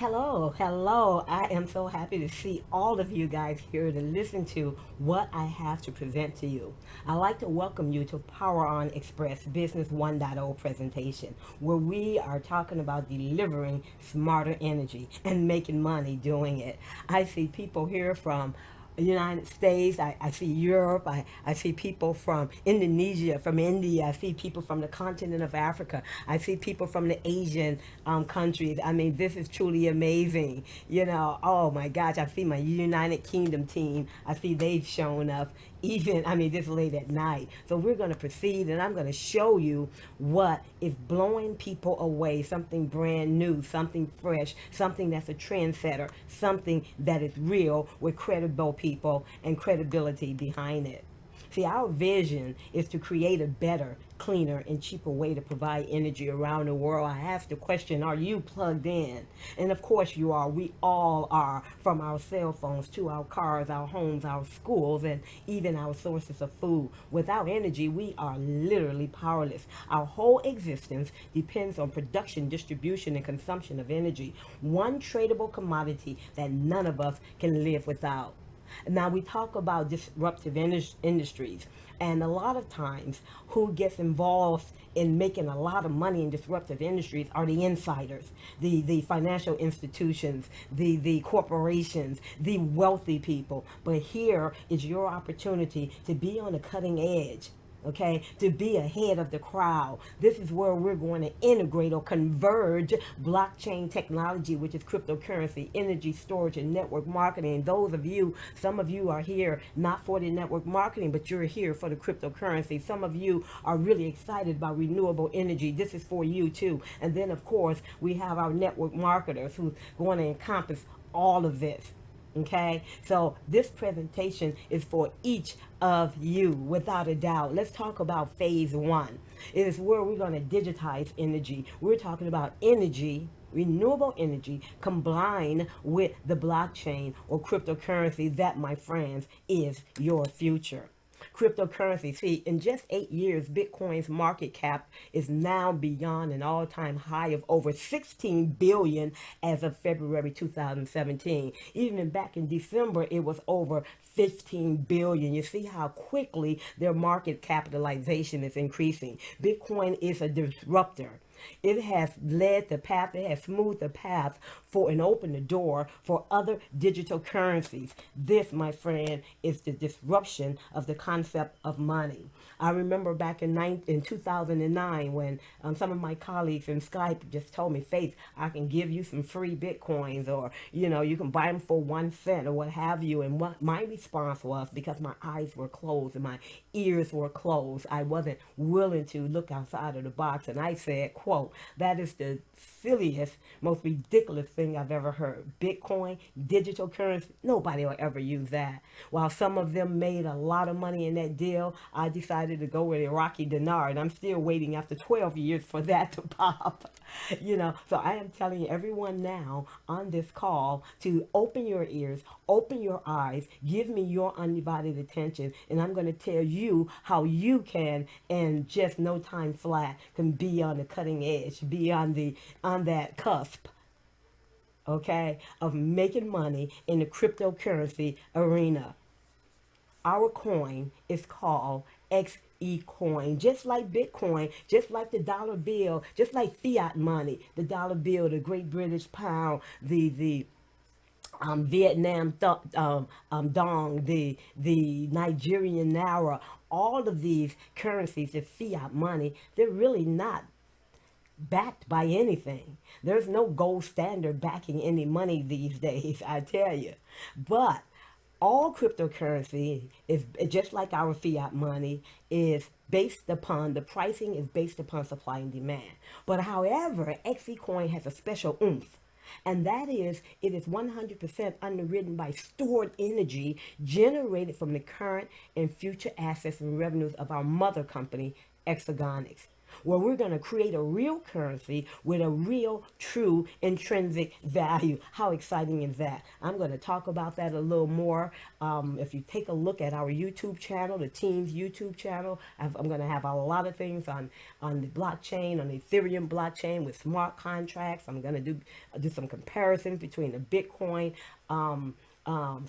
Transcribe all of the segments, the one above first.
Hello, hello. I am so happy to see all of you guys here to listen to what I have to present to you. I'd like to welcome you to PowerOn Express Business 1.0 presentation, where we are talking about delivering smarter energy and making money doing it. I see people here from United States. I see Europe. I see people from Indonesia, from India. I see people from the continent of Africa. I see people from the Asian countries. I mean, this is truly amazing. Oh my gosh, I see my United Kingdom team. I see they've shown up even, I mean, this late at night. So we're going to proceed and I'm going to show you what is blowing people away, something brand new, something fresh, something that's a trendsetter, something that is real with credible people and credibility behind it. See, our vision is to create a better, cleaner, and cheaper way to provide energy around the world. I have to question, are you plugged in? And of course you are. We all are, from our cell phones to our cars, our homes, our schools, and even our sources of food. Without energy, we are literally powerless. Our whole existence depends on production, distribution, and consumption of energy. One tradable commodity that none of us can live without. Now we talk about disruptive industries, and a lot of times who gets involved in making a lot of money in disruptive industries are the insiders, the financial institutions, the corporations, the wealthy people. But here is your opportunity to be on the cutting edge, okay, to be ahead of the crowd. This is where we're going to integrate or converge blockchain technology, which is cryptocurrency, energy storage, and network marketing. And those of you, some of you are here not for the network marketing, but you're here for the cryptocurrency. Some of you are really excited about renewable energy. This is for you too. And then of course we have our network marketers who's going to encompass all of this. Okay, so this presentation is for each of you without a doubt. Let's talk about phase one. It is where we're going to digitize energy. We're talking about energy, renewable energy, combined with the blockchain or cryptocurrency. That, my friends, is your future. Cryptocurrency. See, in just 8 years, Bitcoin's market cap is now beyond an all-time high of over 16 billion as of February 2017. Even back in December, it was over 15 billion. You see how quickly their market capitalization is increasing. Bitcoin is a disruptor. It has led the path, it has smoothed the path for and opened the door for other digital currencies. This, my friend, is the disruption of the concept of money. I remember back in 2009 when some of my colleagues in Skype just told me, Faith, I can give you some free Bitcoins, or, you can buy them for 1 cent or what have you. And what my response was, because my eyes were closed and my ears were closed, I wasn't willing to look outside of the box. And I said, quote, that is the silliest, most ridiculous thing I've ever heard. Bitcoin, digital currency, nobody will ever use that. While some of them made a lot of money in that deal, I decided to go with Iraqi dinar, and I'm still waiting after 12 years for that to pop. So I am telling everyone now on this call to open your ears, open your eyes, give me your undivided attention, and I'm going to tell you how you can, in just no time flat, can be on the cutting edge, be on that cusp, okay, of making money in the cryptocurrency arena. Our coin is called XeCoin, just like Bitcoin, just like the dollar bill, just like fiat money, the dollar bill, the Great British Pound, the Vietnam dong, the Nigerian naira. All of these currencies, the fiat money, they're really not backed by anything. There's no gold standard backing any money these days, I tell you. But all cryptocurrency is just like our fiat money, is based upon, the pricing is based upon supply and demand. But however, XeCoin has a special oomph, and that is it is 100% underwritten by stored energy generated from the current and future assets and revenues of our mother company, Exergonix. where we're going to create a real currency with a real, true, intrinsic value. How exciting is that? I'm going to talk about that a little more. If you take a look at our YouTube channel, the team's YouTube channel, I'm going to have a lot of things on the blockchain, on the Ethereum blockchain with smart contracts. I'm going to do some comparisons between the Bitcoin um, um,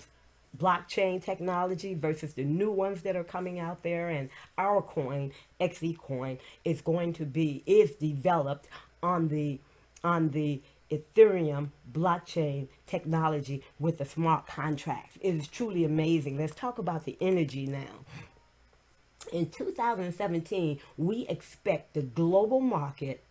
blockchain technology versus the new ones that are coming out there. And our coin, XeCoin, is developed on the Ethereum blockchain technology with the smart contracts. It is truly amazing. Let's talk about the energy now. In 2017, we expect the global market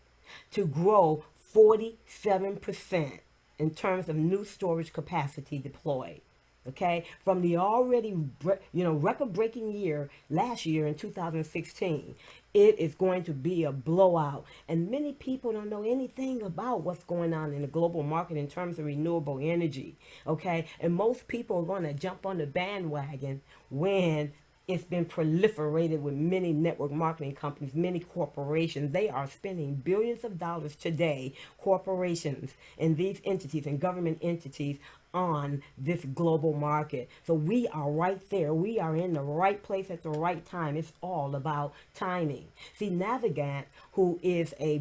to grow 47% in terms of new storage capacity deployed. Okay, from the already record-breaking year last year in 2016, it is going to be a blowout. And many people don't know anything about what's going on in the global market in terms of renewable energy. Okay, and most people are going to jump on the bandwagon when it's been proliferated with many network marketing companies, many corporations. They are spending billions of dollars today, corporations and these entities and government entities, on this global market. So we are right there. We are in the right place at the right time. It's all about timing. See, Navigant, who is a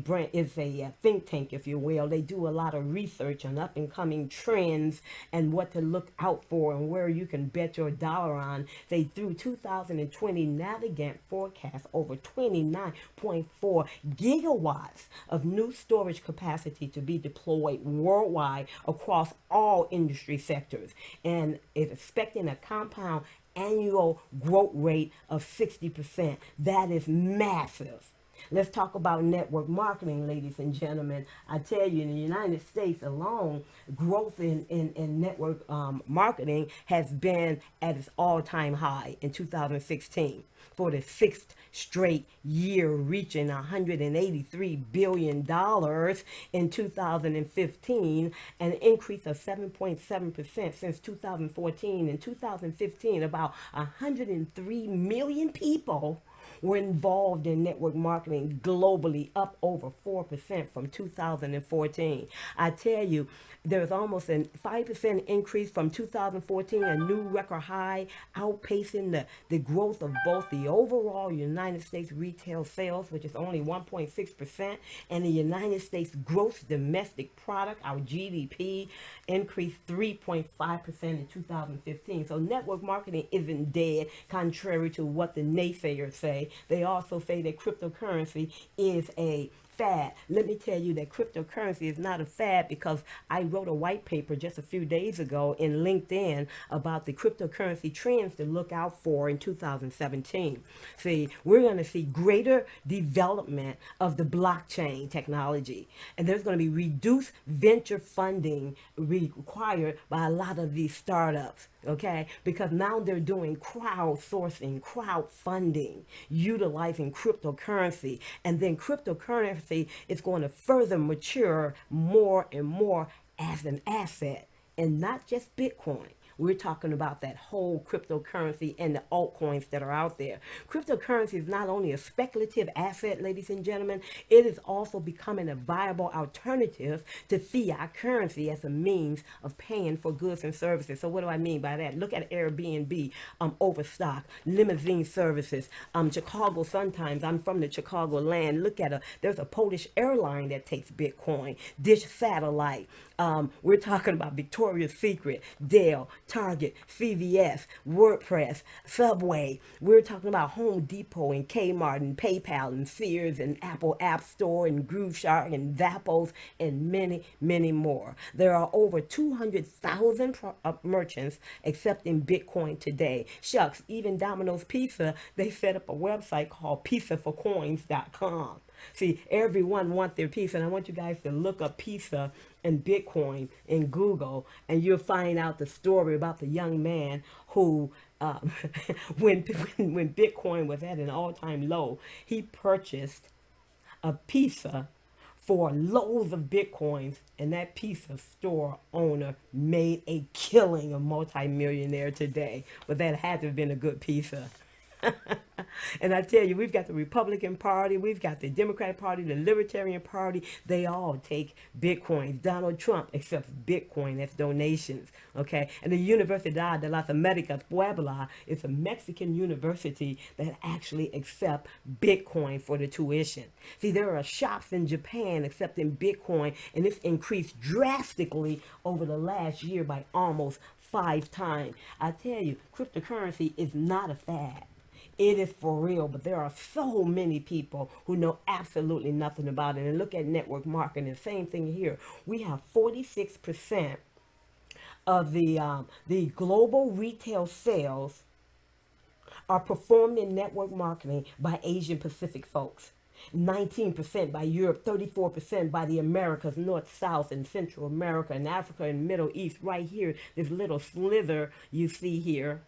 think tank, if you will, they do a lot of research on up and coming trends and what to look out for and where you can bet your dollar on. They through 2020, Navigant forecast over 29.4 gigawatts of new storage capacity to be deployed worldwide across all industry sectors, and is expecting a compound annual growth rate of 60%. That is massive. Let's talk about network marketing, ladies and gentlemen. I tell you, in the United States alone, growth in network marketing has been at its all-time high in 2016 for the sixth straight year, reaching $183 billion in 2015, an increase of 7.7% since 2014. In 2015, about 103 million people were involved in network marketing globally, up over 4% from 2014. I tell you, there's almost a 5% increase from 2014, a new record high, outpacing the growth of both the overall United States retail sales, which is only 1.6%, and the United States gross domestic product, our GDP, increased 3.5% in 2015. So network marketing isn't dead, contrary to what the naysayers say. They also say that cryptocurrency is a fad. Let me tell you that cryptocurrency is not a fad, because I wrote a white paper just a few days ago in LinkedIn about the cryptocurrency trends to look out for in 2017. See, we're going to see greater development of the blockchain technology, and there's going to be reduced venture funding required by a lot of these startups. Okay, because now they're doing crowdsourcing, crowdfunding, utilizing cryptocurrency, and then cryptocurrency is going to further mature more and more as an asset, and not just Bitcoin. We're talking about that whole cryptocurrency and the altcoins that are out there. Cryptocurrency is not only a speculative asset, ladies and gentlemen, it is also becoming a viable alternative to fiat currency as a means of paying for goods and services. So what do I mean by that? Look at Airbnb, Overstock, limousine services, Chicago Sun-Times. I'm from the Chicago land. Look at there's a Polish airline that takes Bitcoin, Dish Satellite. We're talking about Victoria's Secret, Dell, Target, CVS, WordPress, Subway. We're talking about Home Depot and Kmart and PayPal and Sears and Apple App Store and GrooveShark and Zappos and many, many more. There are over 200,000 merchants accepting Bitcoin today. Shucks, even Domino's Pizza, they set up a website called pizzaforcoins.com. See, everyone wants their pizza, and I want you guys to look up pizza and Bitcoin in Google, and you'll find out the story about the young man who, when Bitcoin was at an all-time low, he purchased a pizza for loads of Bitcoins, and that pizza store owner made a killing, a multimillionaire today. But that had to have been a good pizza. And I tell you, we've got the Republican Party, we've got the Democratic Party, the Libertarian Party. They all take Bitcoin. Donald Trump accepts Bitcoin as donations. Okay, and the Universidad de las Americas Puebla is a Mexican university that actually accept Bitcoin for the tuition. See, there are shops in Japan accepting Bitcoin, and it's increased drastically over the last year by almost 5 times. I tell you, cryptocurrency is not a fad. It is for real, but there are so many people who know absolutely nothing about it. And look at network marketing, same thing here. We have 46% of the global retail sales are performed in network marketing by Asian Pacific folks. 19% by Europe, 34% by the Americas, North, South, and Central America, and Africa, and Middle East. Right here, this little slither you see here.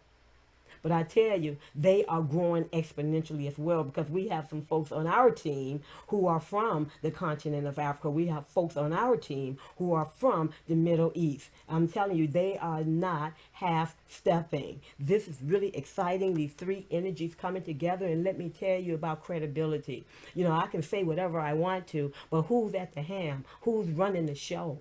But I tell you, they are growing exponentially as well, because we have some folks on our team who are from the continent of Africa. We have folks on our team who are from the Middle East. I'm telling you, they are not half stepping. This is really exciting, these three energies coming together. And let me tell you about credibility. You know, I can say whatever I want to, but who's at the helm? Who's running the show?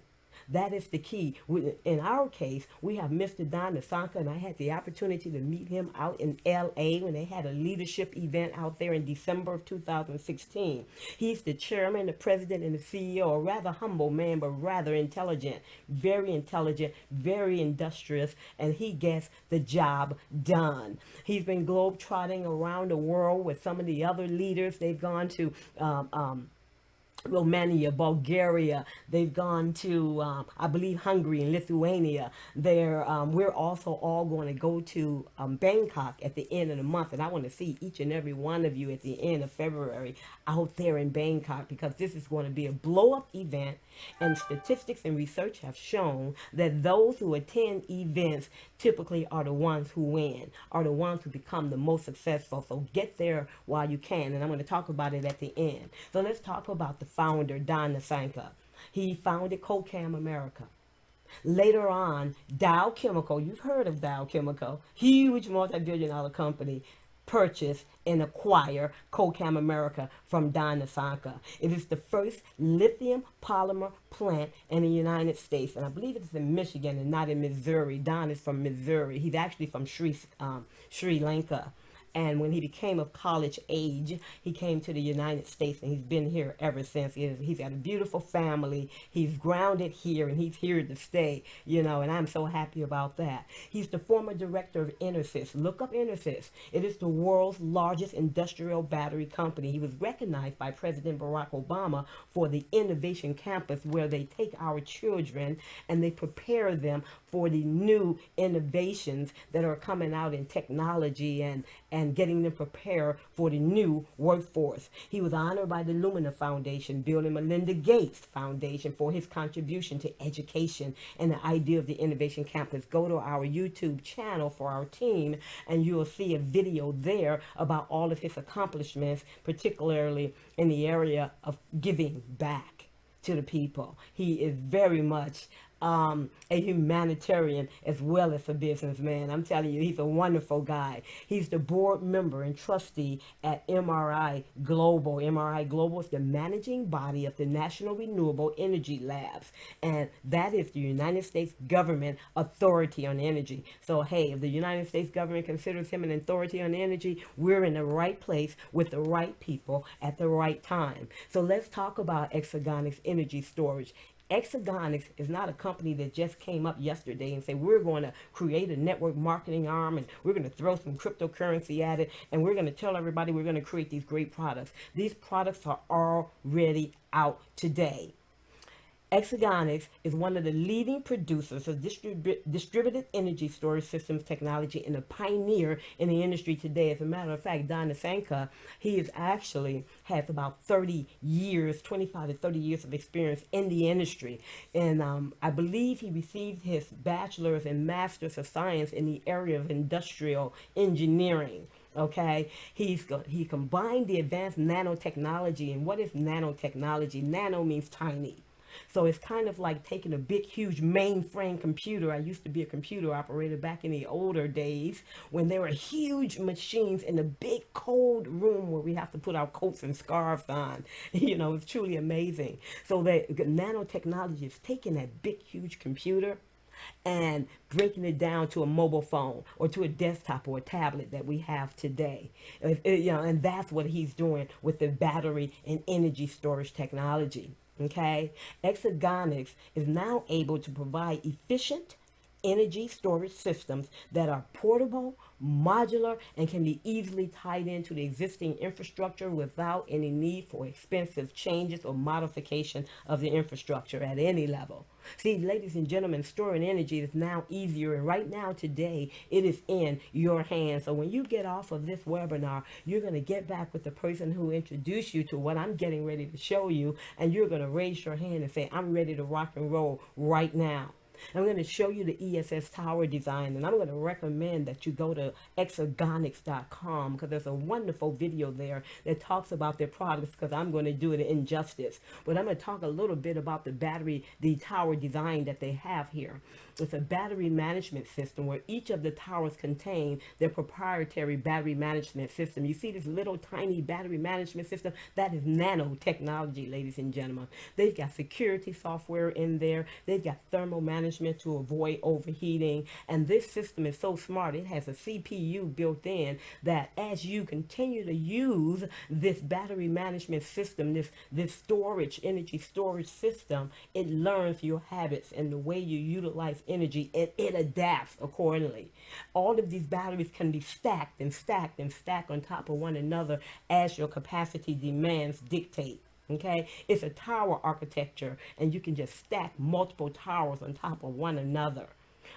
That is the key. In our case, we have Mr. Don Nasanka, and I had the opportunity to meet him out in LA when they had a leadership event out there in December of 2016. He's the chairman, the president, and the CEO, a rather humble man, but rather intelligent, very industrious, and he gets the job done. He's been globetrotting around the world with some of the other leaders. They've gone to Romania, Bulgaria. They've gone to, I believe, Hungary and Lithuania. We're also all going to go to Bangkok at the end of the month, and I want to see each and every one of you at the end of February out there in Bangkok, because this is going to be a blow-up event, and statistics and research have shown that those who attend events typically are the ones who win, are the ones who become the most successful. So get there while you can, and I'm going to talk about it at the end. So let's talk about the founder, Don Nasanka. He founded Kokam America. Later on, Dow Chemical, you've heard of Dow Chemical, huge multi-billion-dollar company, purchase and acquire Kokam America from Don Nasanka. It is the first lithium polymer plant in the United States, and I believe it's in Michigan and not in Missouri. Don is from Missouri. He's actually from Sri Lanka. And when he became of college age, he came to the United States, and he's been here ever since. He's got a beautiful family. He's grounded here, and he's here to stay, you know, and I'm so happy about that. He's the former director of Enersys. Look up Enersys. It is the world's largest industrial battery company. He was recognized by President Barack Obama for the Innovation Campus, where they take our children and they prepare them for the new innovations that are coming out in technology and getting them prepared for the new workforce. He was honored by the Lumina Foundation, Bill and Melinda Gates Foundation, for his contribution to education and the idea of the Innovation Campus. Go to our YouTube channel for our team, and you will see a video there about all of his accomplishments, particularly in the area of giving back to the people. He is very much a humanitarian as well as a businessman. I'm telling you, he's a wonderful guy. He's the board member and trustee at MRI Global. MRI Global is the managing body of the National Renewable Energy Labs, and that is the United States government authority on energy. So hey, if the United States government considers him an authority on energy, we're in the right place with the right people at the right time. So let's talk about Exergonix energy storage. Exergonix is not a company that just came up yesterday and said, we're going to create a network marketing arm, and we're going to throw some cryptocurrency at it, and we're going to tell everybody we're going to create these great products. These products are already out today. Exergonix is one of the leading producers of distributed energy storage systems technology and a pioneer in the industry today. As a matter of fact, Don Nasanka, he is actually has about 30 years, 25 to 30 years of experience in the industry. And I believe he received his bachelor's and master's of science in the area of industrial engineering. Okay, he combined the advanced nanotechnology. And what is nanotechnology? Nano means tiny. So it's kind of like taking a big, huge mainframe computer. I used to be a computer operator back in the older days when there were huge machines in a big cold room where we have to put our coats and scarves on. It's truly amazing. So the nanotechnology is taking that big, huge computer and breaking it down to a mobile phone or to a desktop or a tablet that we have today. And that's what he's doing with the battery and energy storage technology. Okay, Exergonix is now able to provide efficient energy storage systems that are portable, modular, and can be easily tied into the existing infrastructure without any need for expensive changes or modification of the infrastructure at any level. See, ladies and gentlemen, storing energy is now easier, and right now, today, it is in your hands. So when you get off of this webinar, you're going to get back with the person who introduced you to what I'm getting ready to show you, and you're going to raise your hand and say, I'm ready to rock and roll right now. I'm going to show you the ESS tower design, and I'm going to recommend that you go to Exergonix.com because there's a wonderful video there that talks about their products, because I'm going to do it injustice. But I'm going to talk a little bit about the tower design that they have here. It's a battery management system where each of the towers contain their proprietary battery management system. You see this little tiny battery management system? That is nanotechnology, ladies and gentlemen. They've got security software in there. They've got thermal management to avoid overheating. And this system is so smart. It has a CPU built in that as you continue to use this battery management system, this energy storage system, it learns your habits and the way you utilize energy, and it adapts accordingly. All of these batteries can be stacked and stacked and stacked on top of one another as your capacity demands dictate. Okay, it's a tower architecture, and you can just stack multiple towers on top of one another.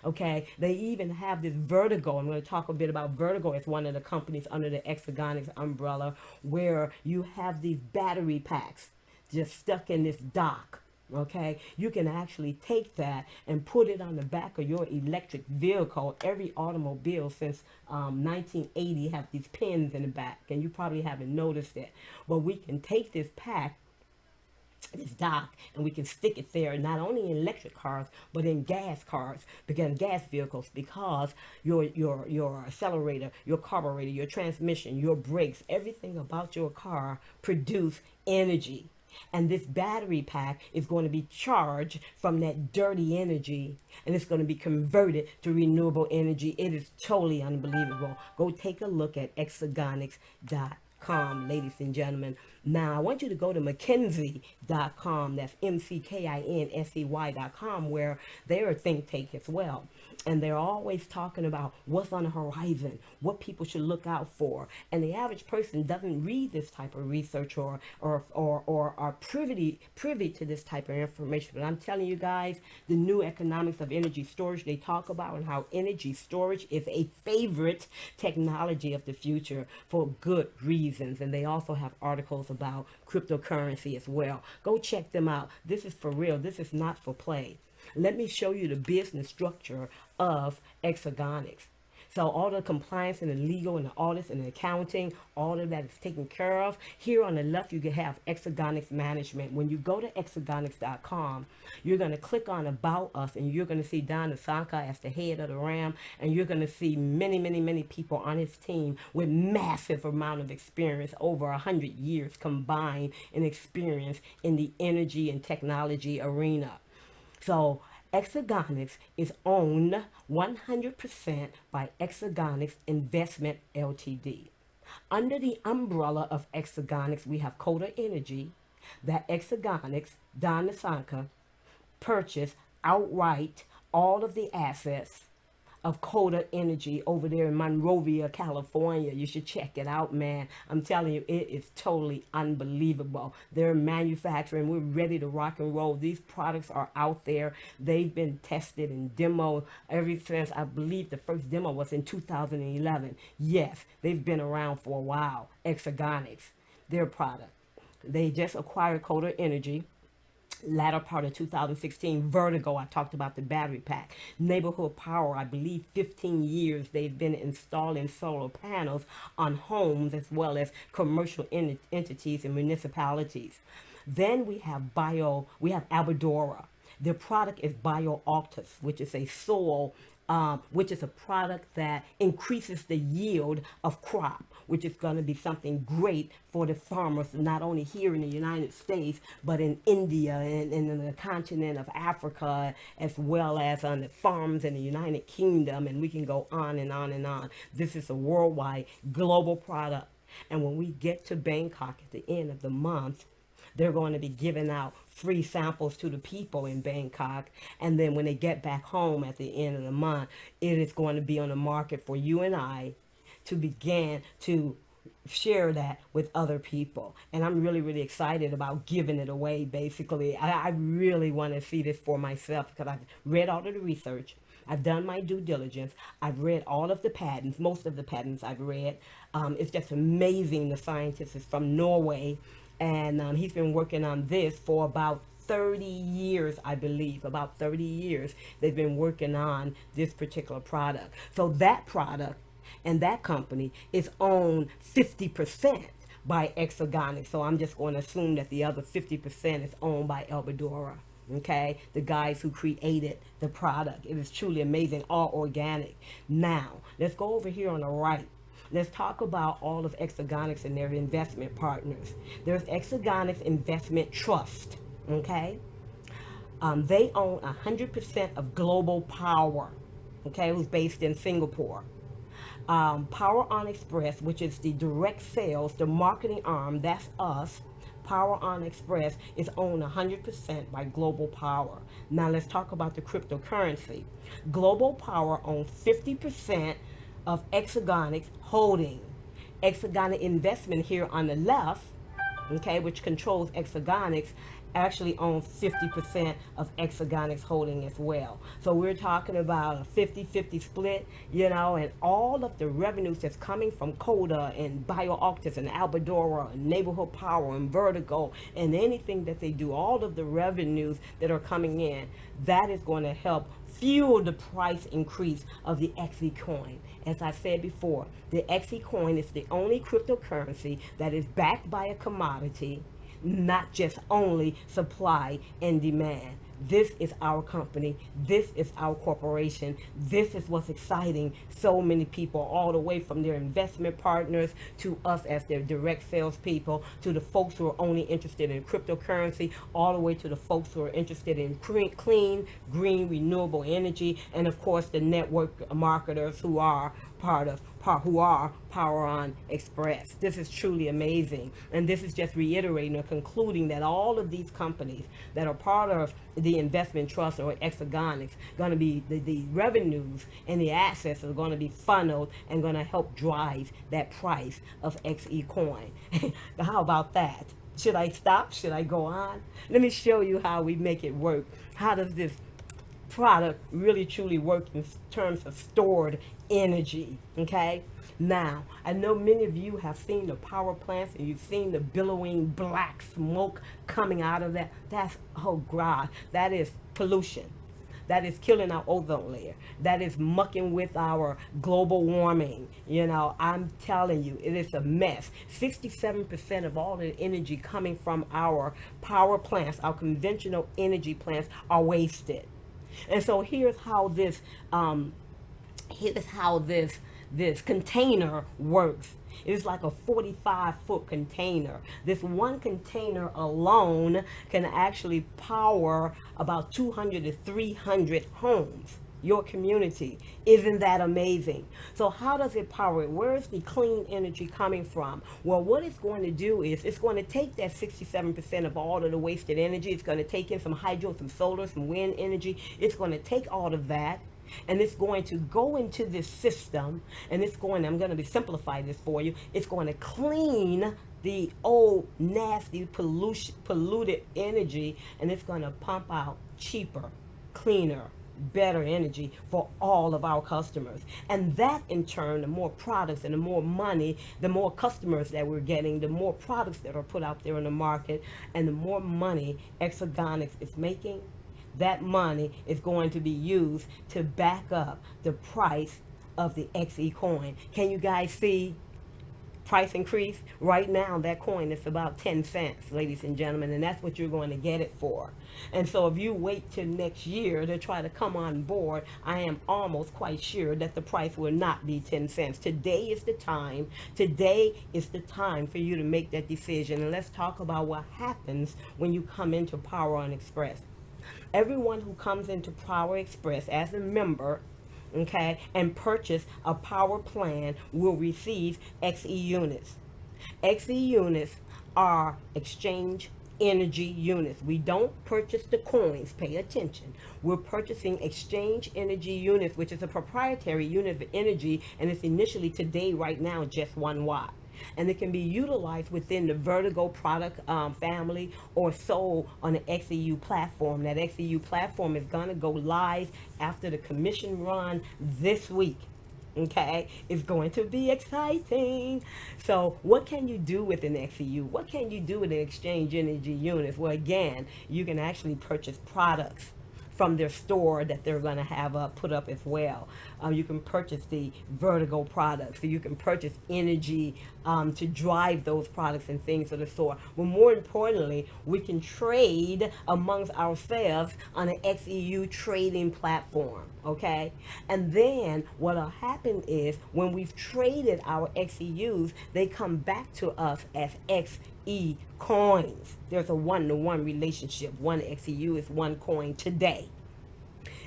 Okay, they even have this Vertigo. I'm going to talk a bit about Vertigo. It's one of the companies under the Exergonix umbrella, where you have these battery packs just stuck in this dock. Okay, you can actually take that and put it on the back of your electric vehicle. Every automobile since 1980 have these pins in the back, and you probably haven't noticed it. But we can take this pack, this dock, and we can stick it there, not only in electric cars but in gas vehicles, because your accelerator, your carburetor, your transmission, your brakes, everything about your car produce energy. And this battery pack is going to be charged from that dirty energy, and it's going to be converted to renewable energy. It is totally unbelievable. Go take a look at Exergonix.com, ladies and gentlemen. Now, I want you to go to McKinsey.com. That's McKinsey.com, where they're a think tank as well. And they're always talking about what's on the horizon, what people should look out for. And the average person doesn't read this type of research or are privy to this type of information. But I'm telling you guys, the new economics of energy storage, they talk about and how energy storage is a favorite technology of the future for good reasons. And they also have articles about cryptocurrency as well. Go check them out. This is for real. This is not for play. Let me show you the business structure of Exergonix. So all the compliance and the legal and the audits and the accounting, all of that is taken care of. Here on the left, you can have Exergonix management. When you go to Exergonix.com, you're going to click on About Us, and you're going to see Don Asanka as the head of the RAM, and you're going to see many, many, many people on his team with massive amount of experience, over 100 years combined in experience in the energy and technology arena. So Exergonix is owned 100% by Exergonix Investment Ltd. Under the umbrella of Exergonix, we have Coda Energy, that Exergonix, Don Asanka, purchased outright all of the assets of Coda Energy over there in Monrovia, California. You should check it out, man. I'm telling you, it is totally unbelievable. They're manufacturing. We're ready to rock and roll. These products are out there. They've been tested and demoed ever since, I believe the first demo was in 2011. Yes, they've been around for a while. Exergonix, their product. They just acquired Coda Energy. Latter part of 2016, Vertigo, I talked about the battery pack. Neighborhood Power, I believe 15 years they've been installing solar panels on homes as well as commercial entities and municipalities. Then we have Albadora. Their product is BioOctus, which is a soil, which is a product that increases the yield of crop, which is going to be something great for the farmers, not only here in the United States, but in India and in the continent of Africa, as well as on the farms in the United Kingdom, and we can go on and on and on. This is a worldwide global product. And when we get to Bangkok at the end of the month, they're going to be giving out free samples to the people in Bangkok. And then when they get back home at the end of the month, it is going to be on the market for you and I to begin to share that with other people. And I'm really, really excited about giving it away, basically. I really want to see this for myself because I've read all of the research. I've done my due diligence. I've read all of the patents, most of the patents I've read. It's just amazing. The scientist is from Norway, and he's been working on this for about 30 years, I believe. About 30 years they've been working on this particular product. So that product and that company is owned 50% by Exergonix. So I'm just going to assume that the other 50% is owned by Albadora. Okay, the guys who created the product. It is truly amazing, all organic. Now, let's go over here on the right. Let's talk about all of Exergonix and their investment partners. There's Exergonix Investment Trust. Okay, they own 100% of Global Power. Okay, who's based in Singapore. PowerOn Xpress, which is the direct sales, the marketing arm, that's us. PowerOn Xpress is owned 100% by Global Power. Now let's talk about the cryptocurrency. Global Power owns 50% of Exergonix Holding. Exergonix Investment here on the left, okay, which controls Exergonix, actually owns 50% of Exergonix Holding as well. So we're talking about a 50-50 split, you know, and all of the revenues that's coming from Coda and BioOctus and Albadora and Neighborhood Power and Vertigo and anything that they do, all of the revenues that are coming in, that is going to help fuel the price increase of the XeCoin. As I said before, the XeCoin is the only cryptocurrency that is backed by a commodity, not just only supply and demand. This is our company. This is our corporation. This is what's exciting so many people, all the way from their investment partners to us as their direct salespeople, to the folks who are only interested in cryptocurrency, all the way to the folks who are interested in clean, green, renewable energy, and of course the network marketers who are PowerOn Xpress. This is truly amazing. And this is just reiterating or concluding that all of these companies that are part of the investment trust or Exergonix, going to be the revenues and the assets are going to be funneled and going to help drive that price of XeCoin. How about that? Should I stop? Should I go on? Let me show you how we make it work. How does this product really truly work in terms of stored energy? Okay, now I know many of you have seen the power plants and you've seen the billowing black smoke coming out of that. That's, oh God, that is pollution. That is killing our ozone layer. That is mucking with our global warming. You know, I'm telling you, it is a mess. 67% of all the energy coming from our power plants, our conventional energy plants, are wasted. And so here's how this this container works. It's like a 45-foot container. This one container alone can actually power about 200 to 300 homes, your community. Isn't that amazing? So how does it power it? Where is the clean energy coming from? Well, what it's going to do is it's going to take that 67% of all of the wasted energy. It's going to take in some hydro, some solar, some wind energy. It's going to take all of that, and it's going to go into this system, and it's going, I'm going to simplify this for you. It's going to clean the old, nasty, polluted energy, and it's going to pump out cheaper, cleaner, better energy for all of our customers. And that in turn, the more products and the more money, the more customers that we're getting, the more products that are put out there in the market, and the more money Exergonix is making, that money is going to be used to back up the price of the XeCoin. Can you guys see? price increase. Right now, that coin is about 10 cents, ladies and gentlemen, and that's what you're going to get it for. And so if you wait till next year to try to come on board, I am almost quite sure that the price will not be 10 cents. Today is the time. Today is the time for you to make that decision. And let's talk about what happens when you come into PowerOn Express. Everyone who comes into Power Express as a member, okay, and purchase a power plan will receive XE units. XE units are exchange energy units. We don't purchase the coins, pay attention. We're purchasing exchange energy units, which is a proprietary unit of energy, and it's initially today, right now, just 1 watt. And it can be utilized within the Vertigo product family or sold on the XEU platform. That XEU platform is going to go live after the commission run this week. Okay, it's going to be exciting. So what can you do with an XEU? What can you do with an exchange energy unit? Well, again, you can actually purchase products from their store that they're going to have put up as well. You can purchase the Vertigo products, so you can purchase energy to drive those products and things of the sort. But more importantly, we can trade amongst ourselves on an XEU trading platform, okay? And then what'll happen is when we've traded our XEUs, they come back to us as XE coins. There's a one-to-one relationship. One XEU is one coin today.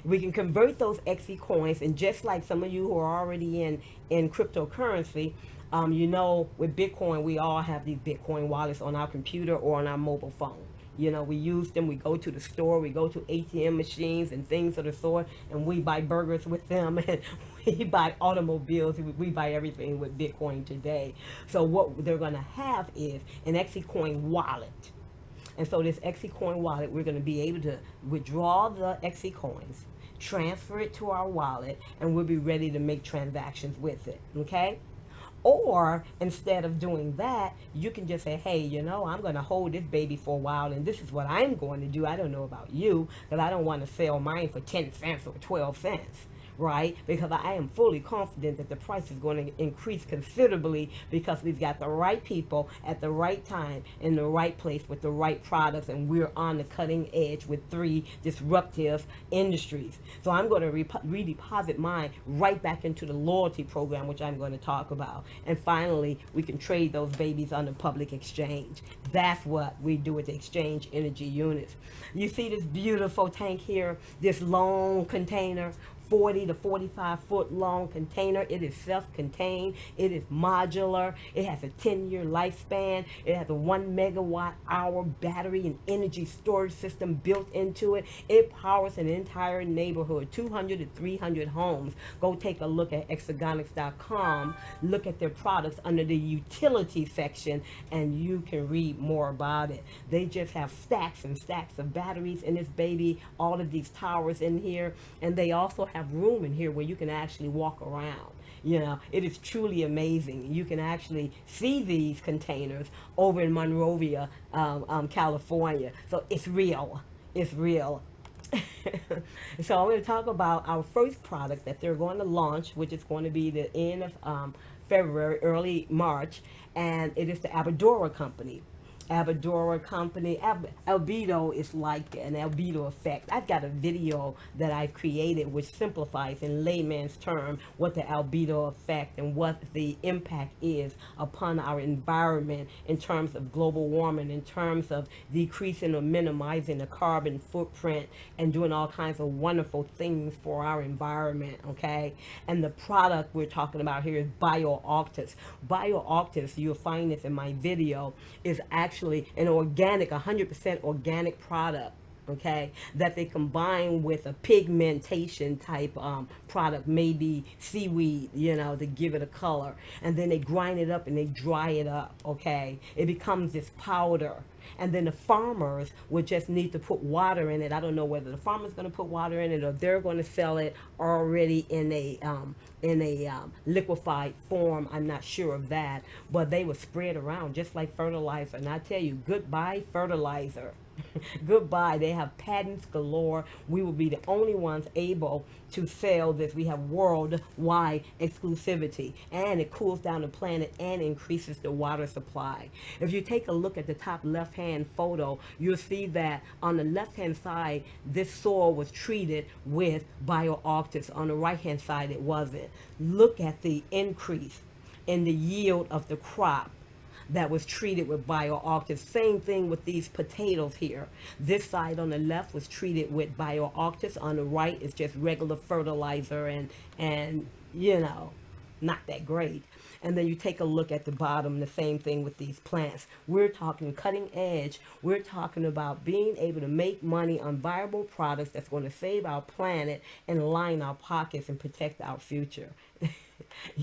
We can convert those XE coins, and just like some of you who are already in cryptocurrency, you know, with Bitcoin, we all have these Bitcoin wallets on our computer or on our mobile phone. You know, we use them. We go to the store. We go to ATM machines and things of the sort, and we buy burgers with them, and we buy automobiles. We buy everything with Bitcoin today. So what they're going to have is an XeCoin wallet. And so this XeCoin wallet, we're going to be able to withdraw the XE coins, transfer it to our wallet, and we'll be ready to make transactions with it, okay? Or instead of doing that, you can just say, hey, you know, I'm going to hold this baby for a while, and this is what I'm going to do. I don't know about you, but I don't want to sell mine for 10 cents or 12 cents. Right? Because I am fully confident that the price is going to increase considerably because we've got the right people at the right time in the right place with the right products, and we're on the cutting edge with 3 disruptive industries. So I'm going to redeposit mine right back into the loyalty program, which I'm going to talk about. And finally, we can trade those babies on the public exchange. That's what we do with the exchange energy units. You see this beautiful tank here, this long container, 40 to 45 foot long container. It is self-contained. It is modular. It has a 10-year lifespan. It has a 1 megawatt hour battery and energy storage system built into it. It powers an entire neighborhood, 200 to 300 homes. Go take a look at Exergonix.com. Look at their products under the utility section, and you can read more about it. They just have stacks and stacks of batteries in this baby, all of these towers in here, and they also have room in here where you can actually walk around. You know, it is truly amazing. You can actually see these containers over in Monrovia, California. So it's real. It's real. So I'm going to talk about our first product that they're going to launch, which is going to be the end of February, early March, and it is the Abadora Company. Abadora Company. Albedo is like an albedo effect. I've got a video that I've created which simplifies in layman's term what the albedo effect and what the impact is upon our environment in terms of global warming, in terms of decreasing or minimizing the carbon footprint, and doing all kinds of wonderful things for our environment, okay? And the product we're talking about here is BioOctus. BioOctus, you'll find this in my video, is actually an organic, 100% organic product, okay, that they combine with a pigmentation type product, maybe seaweed, you know, to give it a color, and then they grind it up and they dry it up, okay? It becomes this powder, and then the farmers would just need to put water in it. I don't know whether the farmer's going to put water in it or they're going to sell it already in a liquefied form. I'm not sure of that, but they would spread around just like fertilizer. And I tell you, goodbye fertilizer. Goodbye. They have patents galore. We will be the only ones able to sell this. We have worldwide exclusivity, and it cools down the planet and increases the water supply. If you take a look at the top left hand photo, you'll see that on the left hand side, this soil was treated with bioactives. On the right hand side, it wasn't. Look at the increase in the yield of the crop that was treated with bioactives. Same thing with these potatoes here. This side on the left was treated with bioactives. On the right is just regular fertilizer and you know, not that great. And then you take a look at the bottom, the same thing with these plants. We're talking cutting edge. We're talking about being able to make money on viable products that's going to save our planet and line our pockets and protect our future.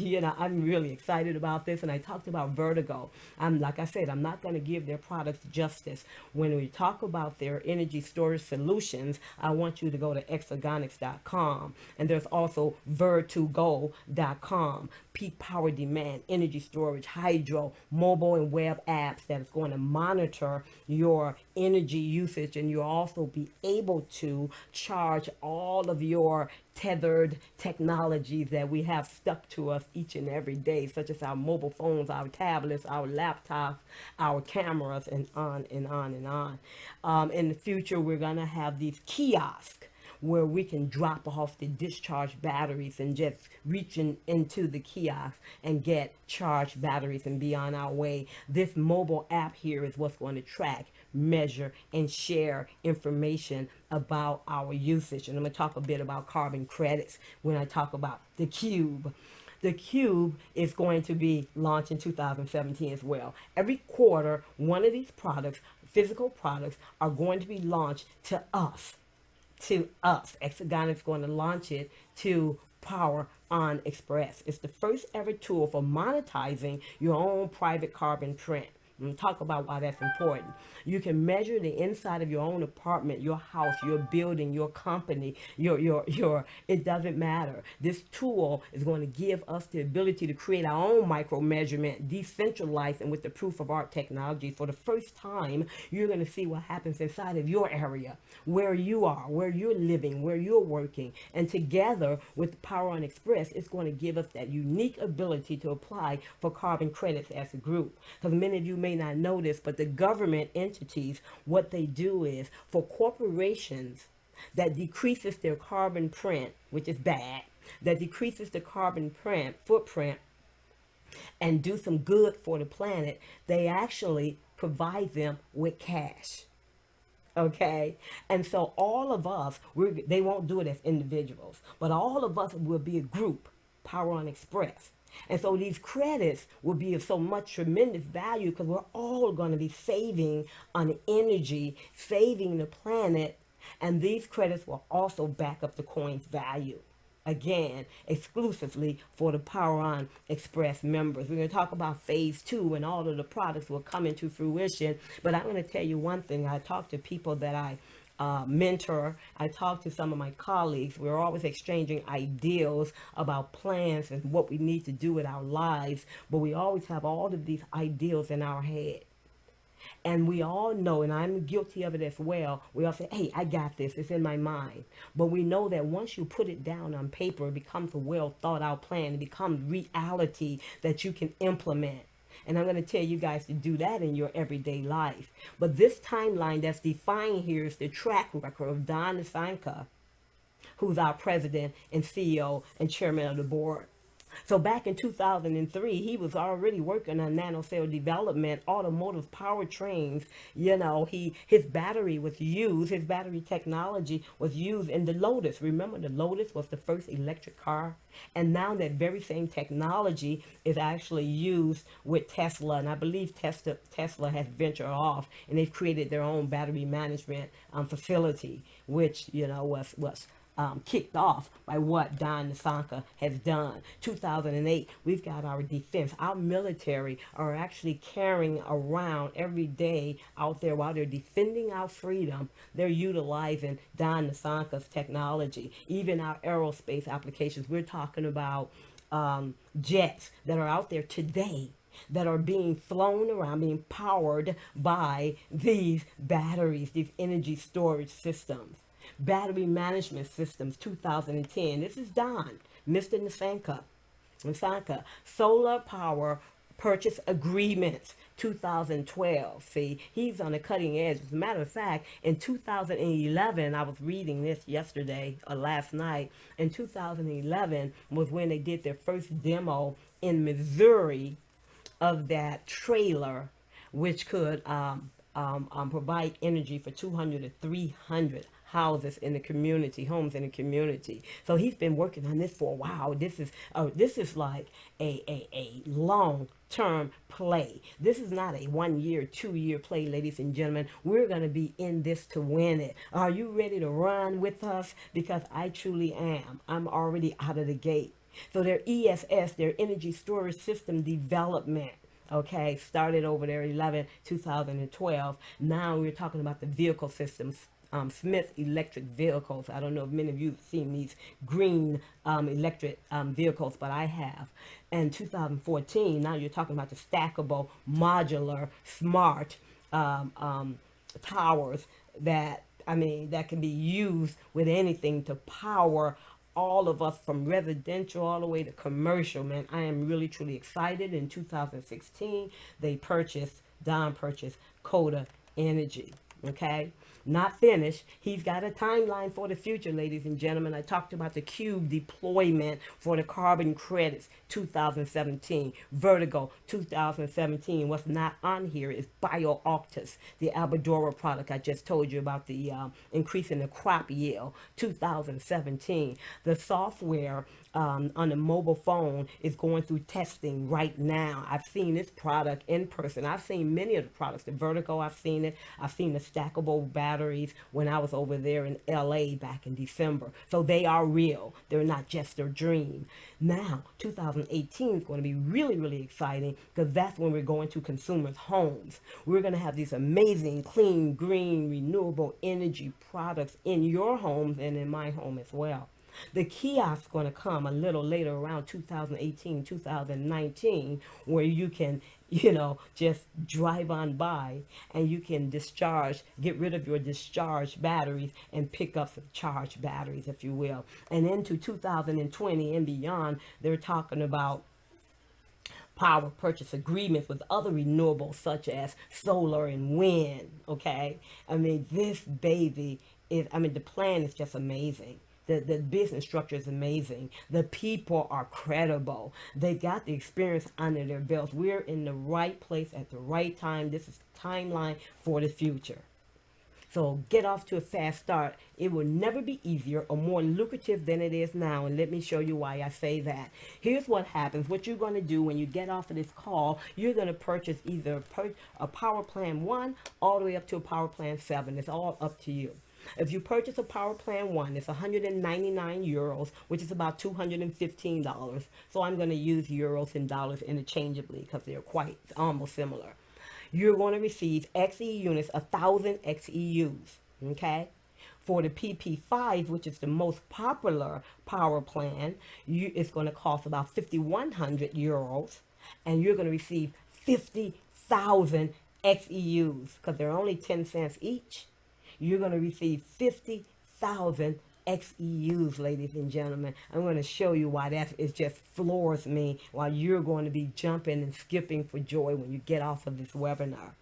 I'm really excited about this, and I talked about Vertigo. Like I said, I'm not going to give their products justice. When we talk about their energy storage solutions, I want you to go to Exergonix.com, and there's also Ver2Go.com. Peak power demand, energy storage, hydro, mobile and web apps that is going to monitor your energy usage, and you'll also be able to charge all of your tethered technologies that we have stuck to us each and every day, such as our mobile phones, our tablets, our laptops, our cameras, and on and on and on. In the future, we're going to have these kiosks where we can drop off the discharged batteries and just into the kiosk and get charged batteries and be on our way. This mobile app here is what's going to track, measure, and share information about our usage. And I'm going to talk a bit about carbon credits when I talk about the Cube. The Cube is going to be launched in 2017 as well. Every quarter, one of these products, physical products, are going to be launched to us. Exergonix is going to launch it to PowerOn Xpress. It's the first ever tool for monetizing your own private carbon print. I'm going to talk about why that's important. You can measure the inside of your own apartment, your house, your building, your company, it doesn't matter. This tool is going to give us the ability to create our own micro measurement, decentralized and with the proof of art technology. For the first time, you're going to see what happens inside of your area, where you are, where you're living, where you're working. And together with PowerOn Xpress, it's going to give us that unique ability to apply for carbon credits as a group. Because many of you may not know this, but the government entities, what they do is for corporations that decreases their carbon print, which is bad, that decreases the carbon footprint and do some good for the planet, they actually provide them with cash. Okay, and so all of us, they won't do it as individuals, but all of us will be a group, PowerOn Xpress. And so these credits will be of so much tremendous value because we're all going to be saving on energy, saving the planet, and these credits will also back up the coin's value. Again, exclusively for the PowerOn Xpress members. We're going to talk about phase 2 and all of the products will come into fruition. But I'm going to tell you one thing. I talk to people that I mentor. I talk to some of my colleagues. We're always exchanging ideas about plans and what we need to do with our lives, but we always have all of these ideas in our head. And we all know, and I'm guilty of it as well, we all say, hey, I got this, it's in my mind. But we know that once you put it down on paper, it becomes a well thought out plan. It becomes reality that you can implement. And I'm going to tell you guys to do that in your everyday life. But this timeline that's defined here is the track record of Don Nasanka, who's our president and CEO and chairman of the board. So back in 2003, he was already working on nanocell development, automotive powertrains. His battery was used, his battery technology was used in the Lotus. Remember, the Lotus was the first electric car? And now that very same technology is actually used with Tesla. And I believe Tesla has ventured off and they've created their own battery management facility, which, was kicked off by what Don Nasanka has done. 2008, we've got our defense. Our military are actually carrying around every day out there while they're defending our freedom. They're utilizing Don Nasanka's technology. Even our aerospace applications. We're talking about jets that are out there today that are being flown around, being powered by these batteries, these energy storage systems. Battery management systems 2010. This is Don, Mr. Nasanka. Solar power purchase agreements 2012. See, he's on the cutting edge. As a matter of fact, in 2011, I was reading this yesterday or last night. In 2011 was when they did their first demo in Missouri of that trailer, which could provide energy for 200 to 300 houses in the community, homes in the community. So he's been working on this for a while. This is like a long term play. This is not a 1 year, 2 year play, ladies and gentlemen. We're going to be in this to win it. Are you ready to run with us? Because I truly am. I'm already out of the gate. So their ESS, their energy storage system development, okay, started over there 2012. Now we're talking about the vehicle systems. Smith electric vehicles. I don't know if many of you have seen these green electric vehicles, but I have. And 2014, now you're talking about the stackable, modular, smart towers that can be used with anything to power all of us from residential all the way to commercial. Man, I am really truly excited. In 2016, Don purchased Coda Energy. Okay, not finished. He's got a timeline for the future, ladies and gentlemen. I talked about the cube deployment for the carbon credits 2017. Vertigo 2017. What's not on here is BioOctus, the Albadora product I just told you about, the increase in the crop yield 2017. The software on the mobile phone is going through testing right now. I've seen this product in person. I've seen many of the products. The Vertigo, I've seen it. I've seen the stackable batteries when I was over there in LA back in December. So they are real. They're not just a dream. Now, 2018 is going to be really, really exciting because that's when we're going to consumers' homes. We're going to have these amazing, clean, green, renewable energy products in your homes and in my home as well. The kiosk going to come a little later, around 2018, 2019, where you can, just drive on by and you can get rid of your discharged batteries and pick up some charged batteries, if you will. And into 2020 and beyond, they're talking about power purchase agreements with other renewables such as solar and wind. Okay, this baby is, the plan is just amazing. The business structure is amazing. The people are credible. They've got the experience under their belts. We're in the right place at the right time. This is the timeline for the future. So get off to a fast start. It will never be easier or more lucrative than it is now. And let me show you why I say that. Here's what happens. What you're going to do when you get off of this call, you're going to purchase either a Power Plan 1 all the way up to a Power Plan 7. It's all up to you. If you purchase a Power Plan 1, it's 199 euros, which is about $215. So I'm going to use euros and dollars interchangeably because they're almost similar. You're going to receive XE units, 1,000 XEUs, okay? For the PP5, which is the most popular power plan, it's going to cost about 5,100 euros, and you're going to receive 50,000 XEUs because they're only 10 cents each. You're going to receive 50,000 XEUs, ladies and gentlemen. I'm going to show you why it just floors me, while you're going to be jumping and skipping for joy when you get off of this webinar.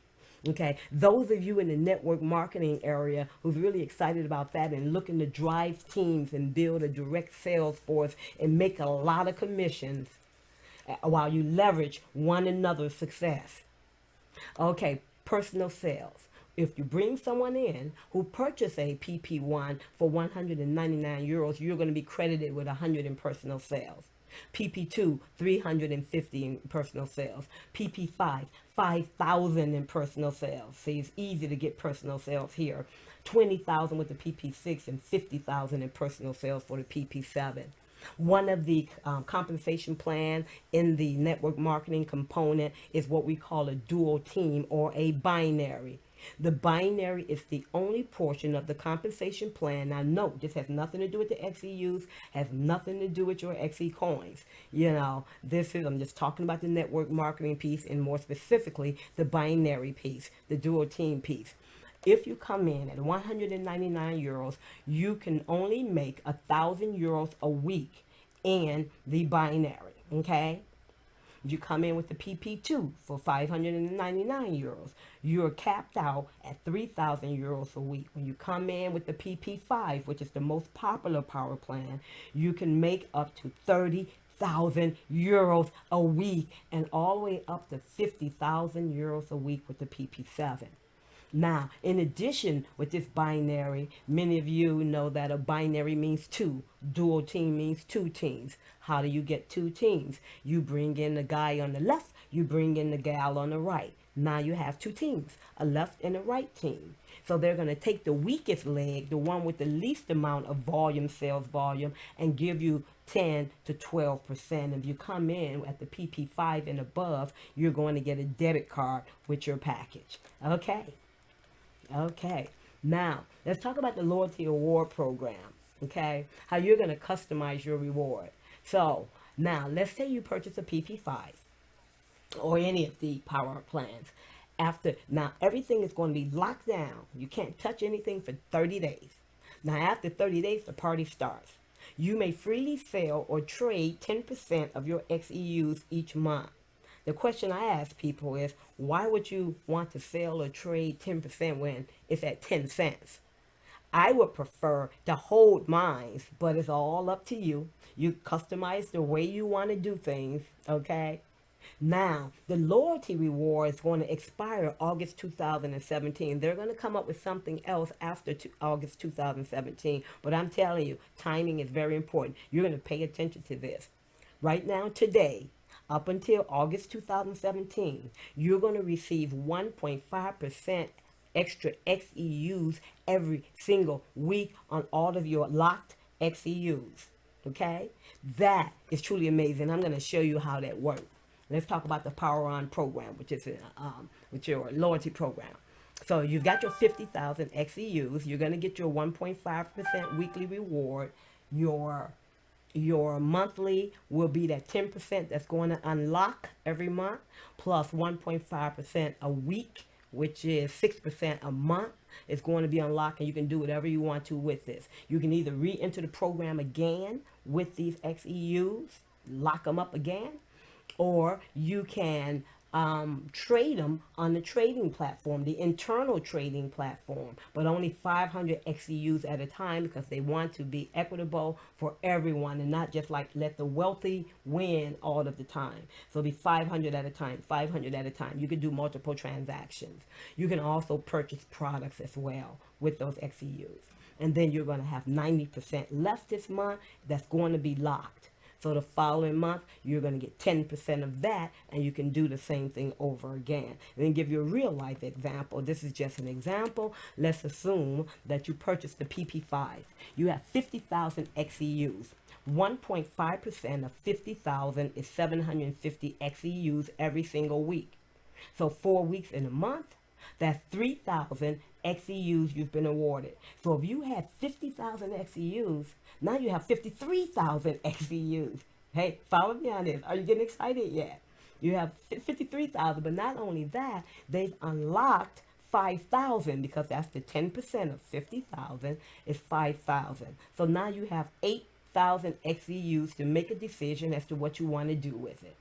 Okay, those of you in the network marketing area who's really excited about that and looking to drive teams and build a direct sales force and make a lot of commissions while you leverage one another's success. Okay, personal sales. If you bring someone in who purchased a PP1 for 199 euros, you're going to be credited with 100 in personal sales. PP2, 350 in personal sales. PP5, 5,000 in personal sales. See, it's easy to get personal sales here. 20,000 with the PP6 and 50,000 in personal sales for the PP7. One of the compensation plan in the network marketing component is what we call a dual team or a binary. The binary is the only portion of the compensation plan. Now, note, this has nothing to do with the XEUs, has nothing to do with your XE coins. I'm just talking about the network marketing piece and more specifically, the binary piece, the dual team piece. If you come in at 199 euros, you can only make 1,000 euros a week in the binary, okay? You come in with the PP2 for 599 euros. You're capped out at 3,000 euros a week. When you come in with the PP5, which is the most popular power plan, you can make up to 30,000 euros a week and all the way up to 50,000 euros a week with the PP7. Now, in addition with this binary, many of you know that a binary means two. Dual team means two teams. How do you get two teams? You bring in the guy on the left, you bring in the gal on the right. Now you have two teams, a left and a right team. So they're going to take the weakest leg, the one with the least amount of sales volume, and give you 10 to 12%. If you come in at the PP5 and above, you're going to get a debit card with your package. Okay, now let's talk about the loyalty award program. Okay, how you're going to customize your reward. So now let's say you purchase a PP5 or any of the power plans. Now everything is going to be locked down. You can't touch anything for 30 days. Now after 30 days, the party starts. You may freely sell or trade 10% of your XEUs each month. The question I ask people is, why would you want to sell or trade 10% when it's at 10 cents? I would prefer to hold mine, but it's all up to you. You customize the way you want to do things, okay? Now, the loyalty reward is going to expire August 2017. They're going to come up with something else after August 2017, but I'm telling you, timing is very important. You're going to pay attention to this. Right now, today, up until August 2017, you're going to receive 1.5% extra XEUs every single week on all of your locked XEUs. Okay? That is truly amazing. I'm going to show you how that works. Let's talk about the PowerOn program, which is with your loyalty program. So you've got your 50,000 XEUs. You're going to get your 1.5% weekly reward. Your monthly will be that 10% that's going to unlock every month, plus 1.5% a week, which is 6% a month. It's going to be unlocked, and you can do whatever you want to with this. You can either re-enter the program again with these XEUs, lock them up again, or you can trade them on the trading platform, the internal trading platform, but only 500 XEUs at a time because they want to be equitable for everyone and not just like let the wealthy win all of the time. So it'll be 500 at a time, 500 at a time. You can do multiple transactions. You can also purchase products as well with those XEUs. And then you're going to have 90% left this month that's going to be locked. So the following month, you're going to get 10% of that, and you can do the same thing over again. And then give you a real life example. This is just an example. Let's assume that you purchased the PP5. You have 50,000 XEUs. 1.5% of 50,000 is 750 XEUs every single week. So 4 weeks in a month, that's 3,000 XEUs you've been awarded. So if you had 50,000 XEUs, now you have 53,000 XEUs. Hey, follow me on this. Are you getting excited yet? You have 53,000, but not only that, they've unlocked 5,000 because that's the 10% of 50,000 is 5,000. So now you have 8,000 XEUs to make a decision as to what you want to do with it.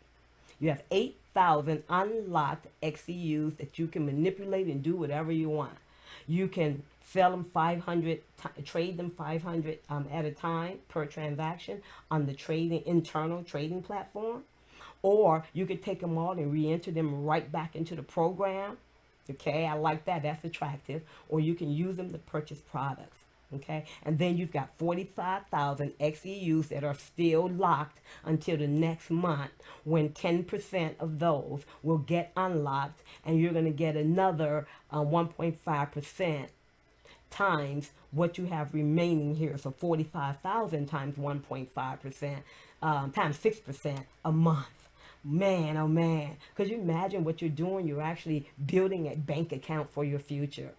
You have 8,000 unlocked XEUs that you can manipulate and do whatever you want. You can sell them 500, trade them 500 at a time per transaction on the internal trading platform. Or you could take them all and re-enter them right back into the program. Okay, I like that. That's attractive. Or you can use them to purchase products. Okay, and then you've got 45,000 XEUs that are still locked until the next month when 10% of those will get unlocked, and you're going to get another 1.5% times what you have remaining here. So 45,000 times 1.5%, times 6% a month. Man, oh man. Could you imagine what you're doing? You're actually building a bank account for your future.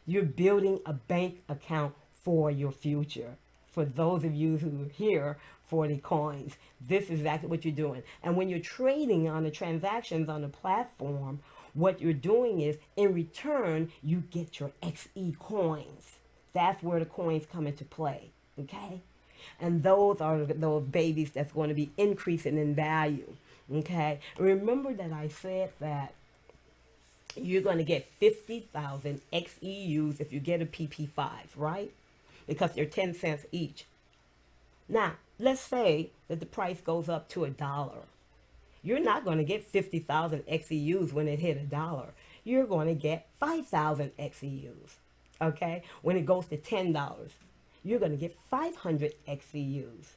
You're building a bank account for your future. For those of you who are here for the coins, this is exactly what you're doing. And when you're trading on the transactions on the platform, what you're doing is in return, you get your XE coins. That's where the coins come into play. Okay? And those are those babies that's going to be increasing in value. Okay? Remember that I said that you're going to get 50,000 XEUs if you get a PP5, right? Because they're 10 cents each. Now, let's say that the price goes up to $1. You're not going to get 50,000 XEUs when it hit $1. You're going to get 5,000 XEUs. Okay? When it goes to $10, you're going to get 500 XEUs.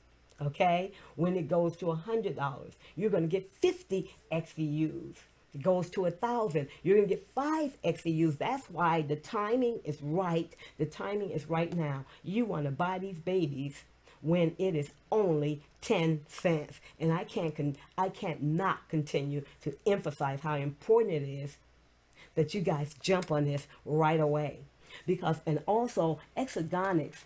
Okay? When it goes to $100, you're going to get 50 XEUs. It goes to 1,000, you're going to get 5 XEUs. That's why the timing is right. The timing is right now. You want to buy these babies when it is only 10 cents. And I can't not continue to emphasize how important it is that you guys jump on this right away. Because, and also, Exergonix